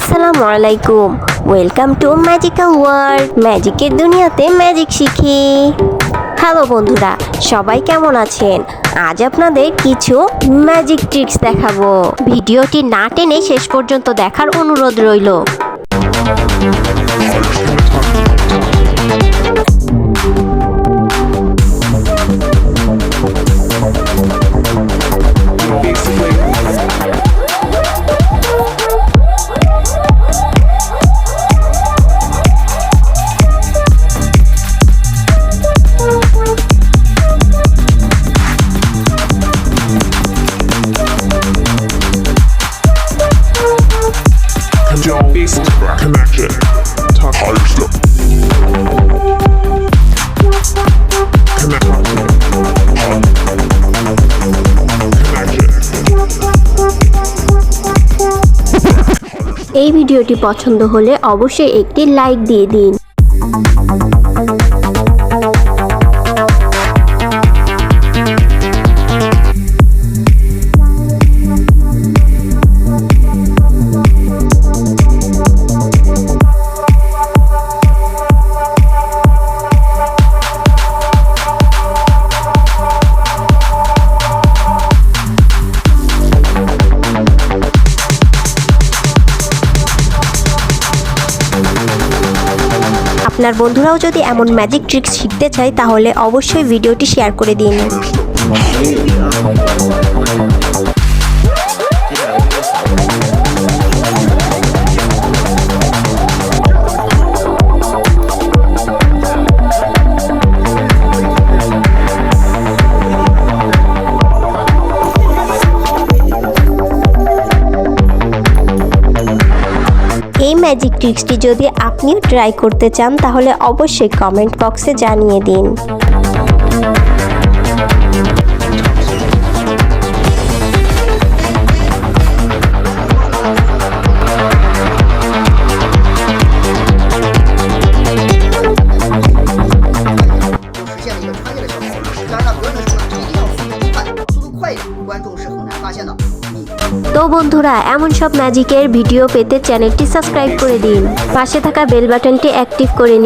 আসসালামু আলাইকুম, welcome to magical world. ম্যাজিকের দুনিয়াতে ম্যাজিক শিখি। হ্যালো বন্ধুরা, সবাই কেমন আছেন? আজ আপনাদের কিছু ম্যাজিক ট্রিক্স দেখাবো। ভিডিওটি না টেনে শেষ পর্যন্ত দেখার অনুরোধ রইল। Connection. Talk higher stuff. এই ভিডিওটি পছন্দ হলে অবশ্যই একটি লাইক দিয়ে দিন। আপনার বন্ধুরাও যদি এমন ম্যাজিক ট্রিক্স শিখতে চায় তাহলে অবশ্যই ভিডিওটি শেয়ার করে দিন। এই ম্যাজিক ট্রিক্সটি যদি আপনিও ট্রাই করতে চান তাহলে অবশ্যই কমেন্ট বক্সে জানিয়ে দিন। তো বন্ধুরা, এমন সব ম্যাজিকের ভিডিও পেতে চ্যানেলটি সাবস্ক্রাইব করে দিন। পাশে থাকা বেল বাটনটি অ্যাক্টিভ করে নিন।